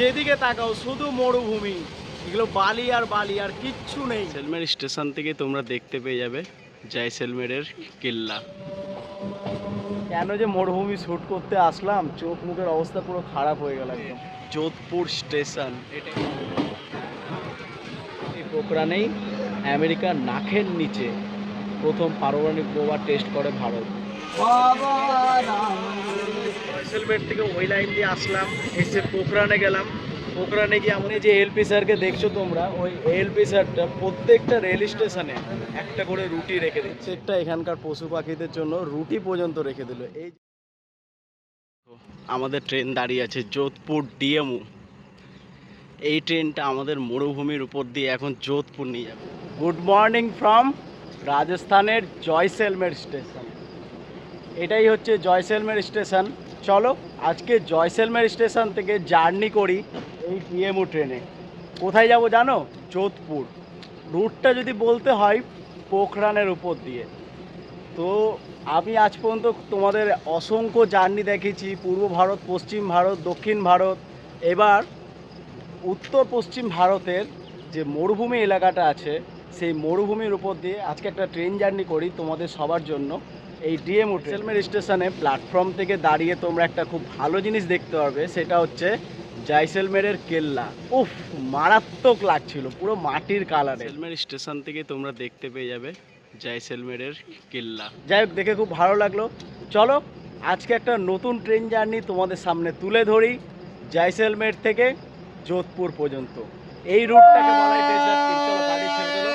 যেদিকে তাকাও শুধু মরুভূমি, এগুলো বালি আর বালি আর কিচ্ছু নেই। জয়সলমের স্টেশন থেকে তোমরা দেখতে পেয়ে যাবে জয়সলমেরের কেল্লা। কেন যে মরুভূমি শ্যুট করতে আসলাম, চোখ মুখের অবস্থা পুরো খারাপ হয়ে গেল একদম। যোধপুর স্টেশন, এটা এই পোখরানেই আমেরিকার নাকের নিচে প্রথম পারমাণবিক বোমা টেস্ট করে ভারত। জয়সলমের থেকে ওই লাইন দিয়ে আসলাম, এসে পোখরানে গেলাম। পোখরানে গিয়ে আমাদের যে এলপি স্যারকে দেখছো তোমরা, ওই এলপি স্যারটা প্রত্যেকটা রেল স্টেশনে একটা করে রুটি রেখে দিচ্ছে। প্রত্যেকটা এখানকার পশু পাখিদের জন্য রুটি পর্যন্ত রেখে দিল। এই আমাদের ট্রেন দাঁড়িয়ে আছে যোধপুর ডিএমইউ। এই ট্রেনটা আমাদের মরুভূমির উপর দিয়ে এখন যোধপুর নিয়ে যাবে। গুড মর্নিং ফ্রম রাজস্থানের জয়সলমের স্টেশন। এটাই হচ্ছে জয়সলমের স্টেশন। চলো আজকে জয়সলমের স্টেশন থেকে জার্নি করি এই ডিএমইউ ট্রেনে। কোথায় যাব জানো? যোধপুর। রুটটা যদি বলতে হয় পোখরানের উপর দিয়ে। তো আমি আজ পর্যন্ত তোমাদের অসংখ্য জার্নি দেখেছি, পূর্ব ভারত, পশ্চিম ভারত, দক্ষিণ ভারত। এবার উত্তর পশ্চিম ভারতের যে মরুভূমি এলাকাটা আছে, সেই মরুভূমির উপর দিয়ে আজকে একটা ট্রেন জার্নি করি তোমাদের সবার জন্য। এই ডিএমইউ জয়সলমের স্টেশনে প্ল্যাটফর্ম থেকে দাঁড়িয়ে তোমরা একটা খুব ভালো জিনিস দেখতে পারবে, সেটা হচ্ছে জয়সলমেরের কেল্লা। উফ, মারাত্মক লাগছিল, পুরো মাটির কালার। জয়সলমের স্টেশন থেকে তোমরা দেখতে পেয়ে যাবে জয়সলমেরের কেল্লা। যাই হোক, দেখে খুব ভালো লাগলো। চলো আজকে একটা নতুন ট্রেন জার্নি তোমাদের সামনে তুলে ধরি, জয়সলমের থেকে যোধপুর পর্যন্ত। এই রুটটাকে বলা হয় ডেজার্ট ট্রেন। চলো গাড়ি ছেড়ে দিল,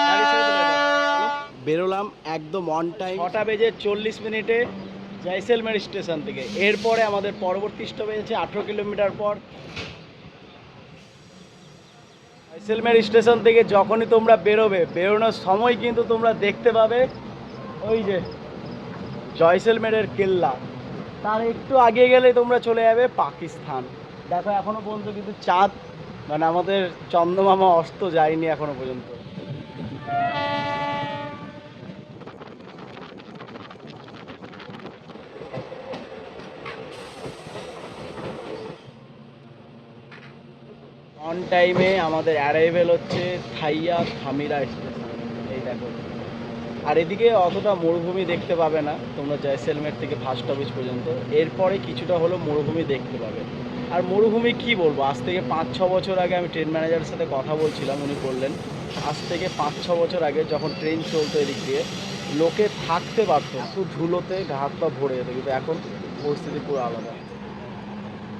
গাড়ি ছেড়ে দিল। চলো বেরোলাম একদম অন টাইম, 6:40 জয়সলমের স্টেশন থেকে। এরপরে আমাদের পরবর্তী স্টপেজ আছে 18 কিলোমিটার পর। জয়সলমের স্টেশন থেকে যখনই তোমরা বেরোবে, বেরোনোর সময় কিন্তু তোমরা দেখতে পাবে ওই যে জয়সলমেরের কেল্লা। তার একটু আগে গেলে তোমরা চলে যাবে পাকিস্তান। দেখো এখনো পর্যন্ত কিন্তু চাঁদ, মানে আমাদের চন্দ্রমামা অস্ত যায়নি এখনো পর্যন্ত। অন টাইমে আমাদের অ্যারাইভেল হচ্ছে থাইয়া থামিরা স্টেশন। এই দেখো, আর এদিকে অতটা মরুভূমি দেখতে পাবে না তোমরা জয়সলমের থেকে ফার্স্ট স্টপেজ পর্যন্ত। এরপরে কিছুটা হলো মরুভূমি দেখতে পাবে। আর মরুভূমি কি বলবো, আজ থেকে 5-6 বছর আগে আমি ট্রেন ম্যানেজারের সাথে কথা বলছিলাম, উনি বললেন আজ থেকে 5-6 বছর আগে যখন ট্রেন চলতো এদিক দিয়ে, লোকে থাকতে পারতো, শুধু ধুলোতে গা হাত পা ভরে যেত, কিন্তু এখন পরিস্থিতি পুরো আলাদা।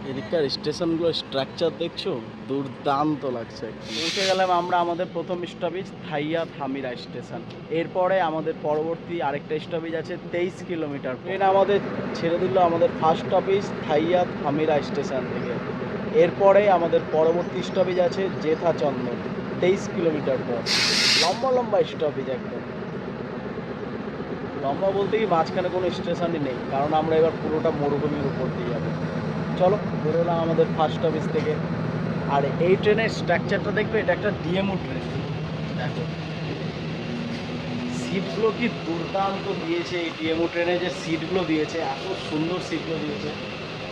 এদিককার স্টেশনগুলো স্ট্রাকচার দেখছো, দুর্দান্ত লাগছে। পৌঁছে গেলাম আমরা আমাদের প্রথম স্টপেজ থাইয়া থামিরা স্টেশন। এরপরে আমাদের পরবর্তী আরেকটা স্টপেজ আছে 23 কিলোমিটার। ট্রেন আমাদের ছেড়ে দিল আমাদের ফার্স্ট স্টপেজ থাইয়া থামিরা স্টেশন থেকে। এরপরে আমাদের পরবর্তী স্টপেজ আছে জেথাচন্দন, 23 কিলোমিটার পর। লম্বা লম্বা স্টপেজ একদম। লম্বা বলতে কি মাঝখানে কোনো স্টেশনই নেই, কারণ আমরা এবার পুরোটা মরুভূমির উপর দিয়ে যাবো। চলো বেরোলাম আমাদের ফার্স্ট স্টপেজ থেকে। আর এই ট্রেনের স্ট্রাকচারটা দেখবে, এটা একটা ডিএমইউ ট্রেন। দেখো সিটগুলো কি দুর্দান্ত দিয়েছে, এই ডিএমইউ ট্রেনে যে সিটগুলো দিয়েছে, এত সুন্দর সিটগুলো দিয়েছে।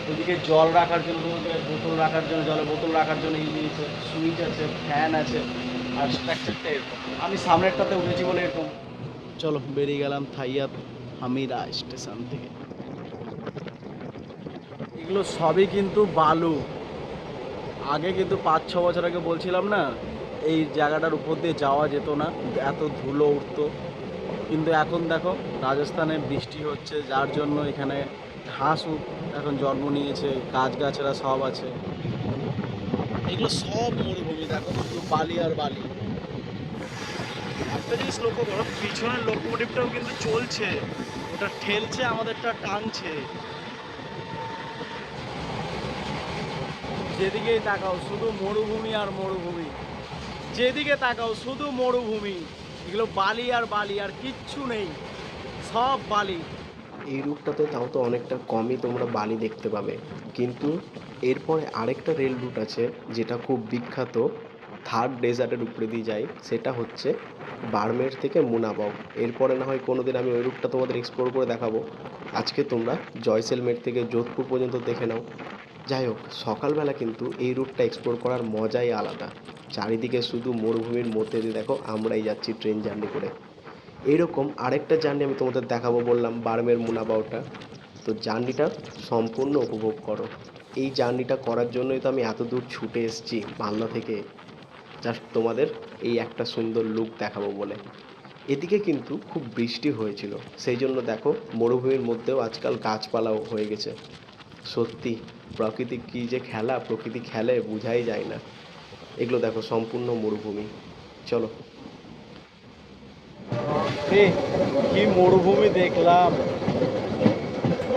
ওদিকে জল রাখার জন্য, তোমাদের বোতল রাখার জন্য, জলের বোতল রাখার জন্য এই দিয়েছে, সুইচ আছে, ফ্যান আছে। আর স্ট্রাকচারটা এরকম, আমি সামনেরটাতে উঠেছি বলে এরকম। চলো বেরিয়ে গেলাম থাইয়া থামিরা স্টেশন থেকে। এগুলো সবই কিন্তু বালু। আগে কিন্তু 5-6 বছর আগে বলছিলাম না, এই জায়গাটার উপর দিয়ে যাওয়া যেত না, এত ধুলো উঠতো। কিন্তু এখন দেখো রাজস্থানে বৃষ্টি হচ্ছে, যার জন্য এখানে ঘাসও এখন জন্ম নিয়েছে, গাছগাছরা সব আছে। এগুলো সব মরুভূমি, দেখো শুধু বালি আর বালি। একটা জিনিস লক্ষ্য করো, পিছনের লোকোমোটিভটাও কিন্তু চলছে, ওটা ঠেলছে, আমাদেরটা টানছে। যেদিকেই তাকাও শুধু মরুভূমি আর মরুভূমি, যেদিকে তাকাও শুধু মরুভূমি। এগুলো বালি আর বালি আর কিচ্ছু নেই, সব বালি। এই রুটটাতে তাও তো অনেকটা কমই তোমরা বালি দেখতে পাবে, কিন্তু এরপরে আরেকটা রেল রুট আছে যেটা খুব বিখ্যাত, থার্ড ডেজার্টের উপরে দিয়ে যায়, সেটা হচ্ছে বাড়মের থেকে মুনাবাও। এরপরে না হয় কোনো দিন আমি ওই রুটটা তোমাদের এক্সপ্লোর করে দেখাবো। আজকে তোমরা জয়সলমের থেকে যোধপুর পর্যন্ত দেখে নাও। যাই হোক, সকালবেলা কিন্তু এই রুটটা এক্সপ্লোর করার মজাই আলাদা। চারিদিকে শুধু মরুভূমির মধ্যে দিয়ে দেখো আমরাই যাচ্ছি ট্রেন জার্নি করে। এইরকম আরেকটা জার্নি আমি তোমাদের দেখাবো, বললাম বার্মের মুনাবাওটা। তো জার্নিটা সম্পূর্ণ উপভোগ করো। এই জার্নিটা করার জন্যই তো আমি এত দূর ছুটে এসেছি মালদা থেকে, জাস্ট তোমাদের এই একটা সুন্দর লুক দেখাবো বলে। এদিকে কিন্তু খুব বৃষ্টি হয়েছিল, সেই জন্য দেখো মরুভূমির মধ্যেও আজকাল গাছপালাও হয়ে গেছে। সত্যি প্রকৃতি কী যে খেলা প্রকৃতি খেলে বোঝাই যায় না। এগুলো দেখো সম্পূর্ণ মরুভূমি। চলো। কি মরুভূমি দেখলাম।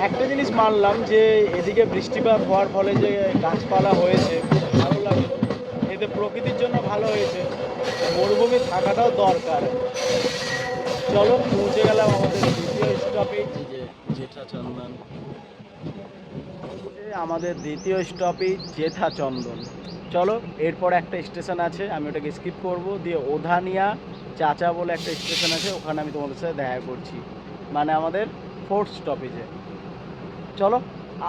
একটা জিনিস মানলাম যে এদিকে বৃষ্টিপাত হওয়ার ফলে যে গাছপালা হয়েছে খুব ভালো লাগলো, এতে প্রকৃতির জন্য ভালো হয়েছে। মরুভূমি থাকাটাও দরকার। চলো, পৌঁছে গেলাম আমাদের দ্বিতীয় স্টপেজ, যে জেঠা চন্দন। আমাদের দ্বিতীয় স্টপেজ জেঠা চন্দন। চলো, এরপর একটা স্টেশন আছে, আমি ওটাকে স্কিপ করব, দিয়ে ওধানিয়া চাচা বলে একটা স্টেশন আছে, ওখানে আমি তোমাদের সাথে দেখা করছি, মানে আমাদের ফোর্থ স্টপেজে। চলো।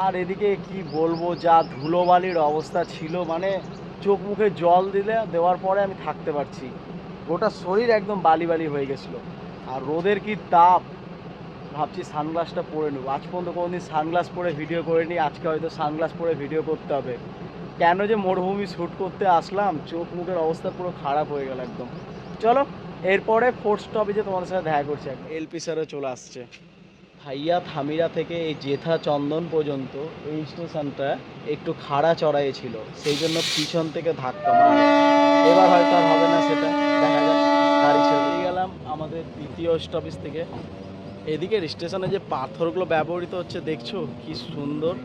আর এদিকে কি বলবো, যা ধুলোবালির অবস্থা ছিল, মানে চোখ মুখে জল দেওয়ার পরে আমি থাকতে পারছি, গোটা শরীর একদম বালি বালি হয়ে গেছিলো। আর রোদের কি তাপ, ভাবছি সানগ্লাসটা পরে নেবো। আজ পর্যন্ত কোনোদিন সানগ্লাস পরে ভিডিও করিনি, আজকে হয়তো সানগ্লাস পরে ভিডিও করতে হবে। কেন যে মরুভূমি শ্যুট করতে আসলাম, চোখ মুখের অবস্থা পুরো খারাপ হয়ে গেল একদম। চলো, এরপরে ফোর্থ স্টপেজে তোমাদের সাথে দেখা করছি। এলপি স্যারও চলে আসছে। ভাইয়া থামিরা থেকে এই জেঠা চন্দন পর্যন্ত এই স্টেশনটা একটু খাড়া চড়াই ছিল, সেই জন্য পিছন থেকে ধাক্কা মারল। এবার হয়তো আর হবে না, সেটা দেখা যাক। গাড়ি ছেড়ে গেলাম আমাদের দ্বিতীয় স্টপেজ থেকে। এদিকের স্টেশনে যে পাথরগুলো ব্যবহৃত হচ্ছে দেখছো, কি সুন্দর,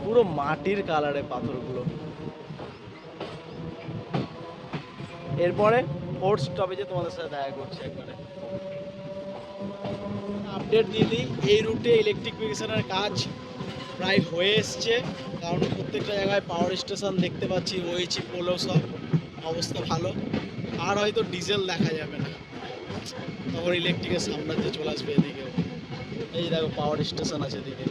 পুরো মাটির কালারে পাথরগুলো। এরপরে ফোর্থ স্টপেজে তোমাদের সাথে দেখা করছি একবারে। আপডেট দিয়ে দিই, এই রুটে ইলেকট্রিফিকেশনের কাজ প্রায় হয়ে এসছে, কারণ প্রত্যেকটা জায়গায় পাওয়ার স্টেশন দেখতে পাচ্ছি, ওইচি পোলো সব অবস্থা ভালো। আর হয়তো ডিজেল দেখা যাবে না, তখন ইলেকট্রিকের সাম্রাজ্যে চলে আসবে এদিকেও। এই দেখো পাওয়ার স্টেশন আছে এদিকে।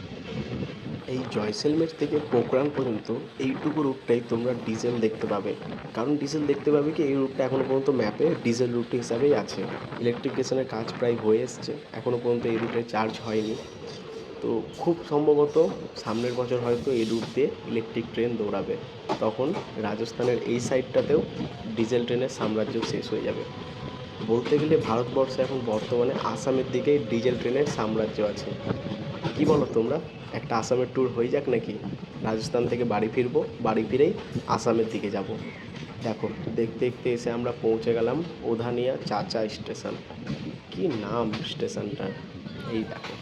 এই জয়সলমের থেকে পোখরান পর্যন্ত এইটুকু রুটটাই তোমরা ডিজেল দেখতে পাবে। কারণ ডিজেল দেখতে পাবে কি, এই রুটটা এখনও পর্যন্ত ম্যাপে ডিজেল রুট হিসাবেই আছে। ইলেকট্রিফিকেশনের কাজ প্রায় হয়ে এসছে, এখনও পর্যন্ত এই রুটে চার্জ হয়নি। তো খুব সম্ভবত সামনের বছর হয়তো এই রুট দিয়ে ইলেকট্রিক ট্রেন দৌড়াবে, তখন রাজস্থানের এই সাইডটাতেও ডিজেল ট্রেনের সাম্রাজ্য শেষ হয়ে যাবে। বলতে গেলে ভারতবর্ষে এখন বর্তমানে আসামের দিকেই ডিজেল ট্রেনের সাম্রাজ্য আছে। কি বলো তোমরা, একটা আসামের ট্যুর হয়ে যাক নাকি? রাজস্থান থেকে বাড়ি ফিরবো, বাড়ি ফিরেই আসামের দিকে যাব। দেখো দেখতে দেখতে এসে আমরা পৌঁছে গেলাম ওধানিয়া চাচা স্টেশন। কি নাম স্টেশনটা, এই দেখো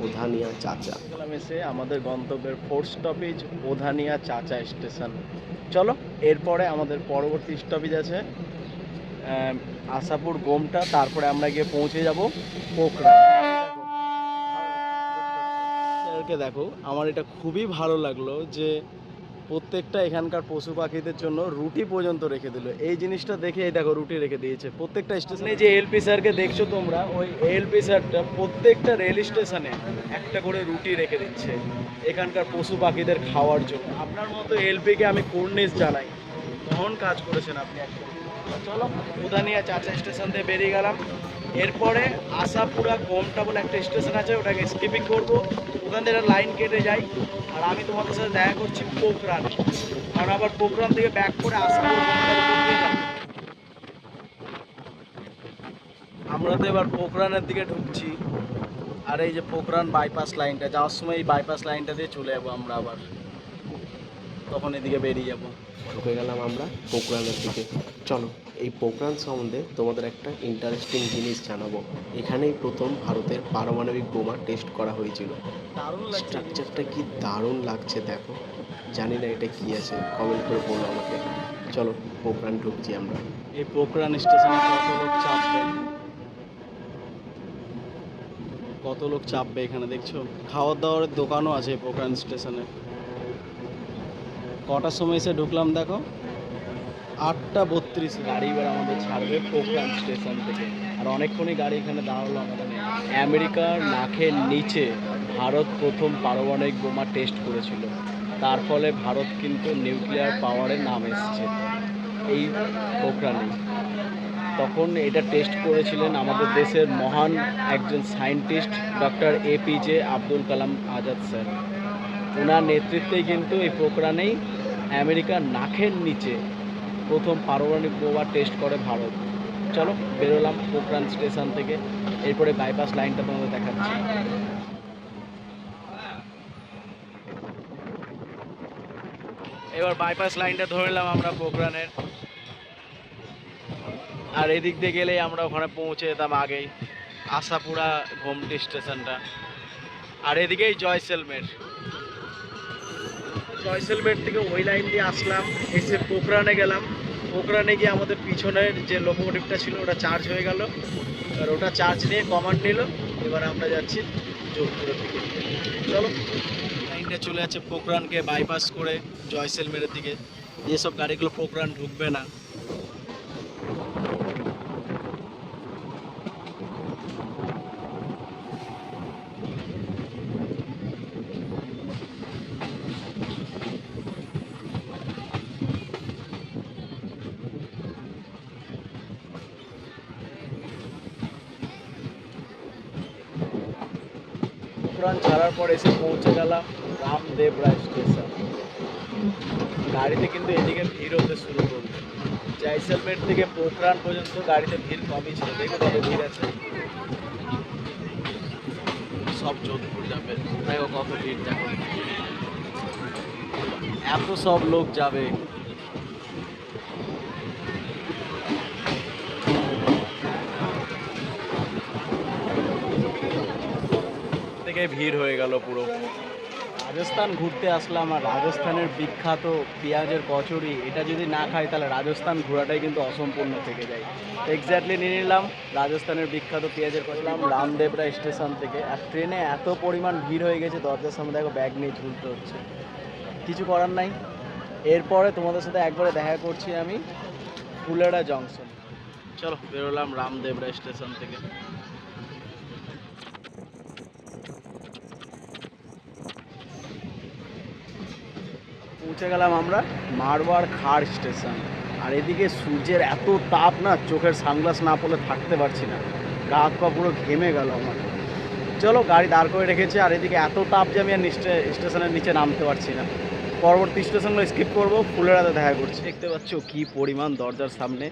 ওধানিয়া চাচা। এসে আমাদের গন্তব্যের ফোর্থ স্টপেজ ওধানিয়া চাচা স্টেশন। চলো, এরপরে আমাদের পরবর্তী স্টপেজ আছে আশাপুর গোমটা, তারপরে আমরা গিয়ে পৌঁছে যাব পোখরা। দেখো, আমার এটা খুবই ভালো লাগলো যে প্রত্যেকটা এখানকার পশু পাখিদের জন্য রুটি পর্যন্ত রেখে দিল। এই জিনিসটা দেখে এই দেখো রুটি রেখে দিয়েছে প্রত্যেকটা স্টেশনে। যে এলপি স্যারকে দেখছো তোমরা, ওই এলপি স্যারটা প্রত্যেকটা রেল স্টেশনে একটা করে রুটি রেখে দিচ্ছে এখানকার পশু পাখিদের খাওয়ার জন্য। আপনার মতো এলপিকে আমি কুর্নিশ জানাই, মহান কাজ করেছেন আপনি একদম। চলো, উদানিয়া চাচা স্টেশন থেকে বেরিয়ে গেলাম। এরপরে আশাপুরা গোমটা বলে একটা স্টেশন আছে, ওটাকে স্কিপিং করবো, ওখান থেকে লাইন কেটে যাই। আর আমি তোমাদের সাথে দেখা করছি পোখরান, কারণ আবার পোখরান থেকে ব্যাক করে আশাপুর গোমটার উপর দিয়ে যাবো। আমরা তো এবার পোখরানের দিকে ঢুকছি। আর এই যে পোখরান বাইপাস লাইনটা, যাওয়ার সময় এই বাইপাস লাইনটা দিয়ে চলে যাবো আমরা, আবার তখন এদিকে বেরিয়ে যাবো। ঢুকে গেলাম আমরা পোখরানের দিকে। চলো, এই পোখরান সম্বন্ধে তোমাদের একটা ইন্টারেস্টিং জিনিস জানাবো। এখানেই প্রথম ভারতের পারমাণবিক বোমা টেস্ট করা হয়েছিল। দারুণ লাগছে স্ট্রাকচারটা কি দারুণ লাগছে দেখো। জানি না এটা কি আছে, কমেন্ট করে বলো আমাকে। চলো, পোখরান ঢুকছি আমরা। এই পোখরান স্টেশনে কত লোক চাপবে, কত লোক চাপবে এখানে দেখছো। খাওয়ার দাওয়ারের দোকানও আছে এই পোখরান স্টেশনে। কটার সময় এসে ঢুকলাম দেখো, 8:32 গাড়ি এবার আমাদের ছাড়বে পোখরান স্টেশন থেকে। আর অনেকক্ষণই গাড়ি এখানে দাঁড়ালো আমাদের। আমেরিকার নাকের নিচে ভারত প্রথম পারমাণবিক বোমা টেস্ট করেছিল, তার ফলে ভারত কিন্তু নিউক্লিয়ার পাওয়ারের নাম এসেছে এই পোখরানে। তখন এটা টেস্ট করেছিলেন আমাদের দেশের মহান একজন scientist doctor APJ Abdul Kalam Azad sir. ওনার নেতৃত্বেই কিন্তু এই পোখরানেই আমেরিকার নাকের নিচে প্রথম পারমাণবিক বোমা টেস্ট করে ভারত। চলো বেরোলাম পোখরান স্টেশন থেকে, এরপরে বাইপাস লাইনটা তোমাদের দেখাচ্ছি। এবার বাইপাস লাইনটা ধরে নিলাম আমরা পোখরানের, আর এদিক দিয়ে গেলেই আমরা ওখানে পৌঁছে যেতাম আগেই, আশাপুরা ঘুমটি স্টেশনটা। আর এদিকেই জয়সলমের থেকে ওই লাইন দিয়ে আসলাম, এসে পোখরানে গেলাম। পোখরানে গিয়ে আমাদের পিছনের যে লোকোমোটিভটা ছিল ওটা চার্জ হয়ে গেল, আর ওটা চার্জ নিয়ে কমান্ড নিল। এবার আমরা যাচ্ছি যোধপুরের দিকে। চলো, লাইনটা চলে যাচ্ছে পোখরানকে বাইপাস করে জয়সলমেরের দিকে। যেসব গাড়িগুলো পোখরান ঢুকবে না, পোখরান ছাড়ার পর এসে পৌঁছে গেলাম রামদেবরা স্টেশন। গাড়িতে কিন্তু এদিকে ভিড় হতে শুরু করলো। জয়সলমের থেকে পোখরান পর্যন্ত গাড়িতে ভিড় কমই ছিল, দেখো কত ভিড় আছে। সব যোধপুর যাবে, দেখো কত ভিড়, দেখো এত সব লোক যাবে। থেকে ভিড় হয়ে গেল পুরো। রাজস্থান ঘুরতে আসলাম, আর রাজস্থানের বিখ্যাত পেঁয়াজের কচুরি, এটা যদি না খাই তাহলে রাজস্থান ঘোরাটাই কিন্তু অসম্পূর্ণ থেকে যায়। এক্স্যাক্টলি নিয়ে নিলাম রাজস্থানের বিখ্যাত পেঁয়াজের কচুরি রামদেবরা স্টেশন থেকে। আর ট্রেনে এত পরিমাণ ভিড় হয়ে গেছে, দরজার সামনে দেখো ব্যাগ নিয়ে ঝুলতে হচ্ছে, কিছু করার নাই। এরপরে তোমাদের সাথে একবারে দেখা করছি আমি ফুলেরা জংশন। চলো বেরোলাম রামদেবরা স্টেশন থেকে। পৌঁছে গেলাম আমরা মারওয়ার খাড় স্টেশন। আর এদিকে সূর্যের এত তাপ না, চোখের সানগ্লাস না পরলে থাকতে পারছি না, গা হাত পা পুরো ঘেমে গেল আমার। চলো গাড়ি দাঁড় করে রেখেছে, আর এদিকে এত তাপ যে আমি আর স্টেশনের নিচে নামতে পারছি না। পরবর্তী স্টেশনগুলো স্কিপ করবো, ফুলেরাতে দেখা করছি। দেখতে পাচ্ছ কি পরিমাণ দরজার সামনে,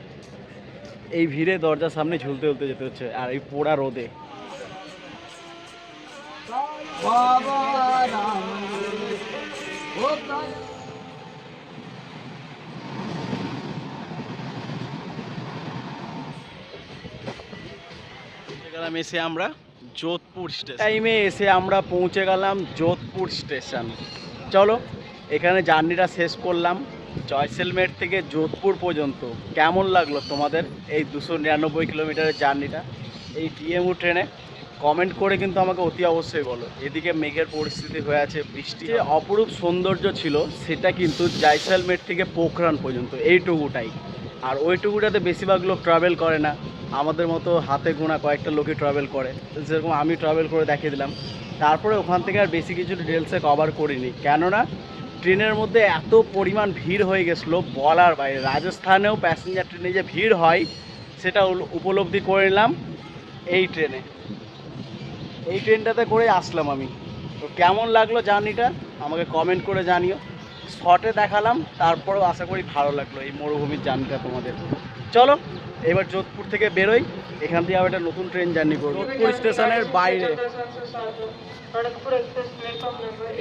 এই ভিড়ে দরজার সামনে ঝুলতে ঝুলতে যেতে হচ্ছে, আর এই পোড়া রোদে। এসে আমরা যোধপুর স্টেশন টাইমে এসে আমরা পৌঁছে গেলাম যোধপুর স্টেশন। চলো এখানে জার্নিটা শেষ করলাম জয়সলমের থেকে যোধপুর পর্যন্ত। কেমন লাগলো তোমাদের এই 299 কিলোমিটারের জার্নিটা এই ডিএমইউ ট্রেনে? কমেন্ট করে কিন্তু আমাকে অতি অবশ্যই বলো। এদিকে মেঘের পরিস্থিতি হয়ে আছে, বৃষ্টি। যে অপরূপ সৌন্দর্য ছিল সেটা কিন্তু জয়সলমের থেকে পোখরান পর্যন্ত এইটুকুটাই। আর ওইটুকুটাতে বেশিরভাগ লোক ট্রাভেল করে না, আমাদের মতো হাতে গোনা কয়েকটা লোকই ট্রাভেল করে, যেরকম আমি ট্রাভেল করে দেখিয়ে দিলাম। তারপরে ওখান থেকে আর বেশি কিছু ডিটেলসে কভার করিনি, কেননা ট্রেনের মধ্যে এত পরিমাণ ভিড় হয়ে গেছিলো বলার বাইরে। রাজস্থানেও প্যাসেঞ্জার ট্রেনে যে ভিড় হয় সেটা উপলব্ধি করে নিলাম এই ট্রেনে। এই ট্রেনটাতে করে আসলাম আমি। তো কেমন লাগলো জার্নিটা আমাকে কমেন্ট করে জানিও। শর্টে দেখালাম, তারপরেও আশা করি ভালো লাগলো এই মরুভূমির জার্নিটা তোমাদের। চলো এবার যোধপুর থেকে বেরোই, এখান থেকে আবার একটা নতুন ট্রেন জার্নি করব যোধপুর স্টেশনের বাইরে।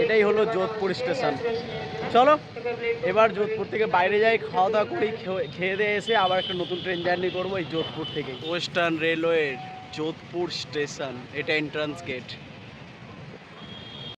এটাই হলো যোধপুর স্টেশন। চলো এবার যোধপুর থেকে বাইরে যাই, খাওয়া দাওয়া করি, খেয়ে দিয়ে এসে আবার একটা নতুন ট্রেন জার্নি করবো এই যোধপুর থেকে। ওয়েস্টার্ন রেলওয়ের যোধপুর স্টেশন, এটা এন্ট্রান্স গেট।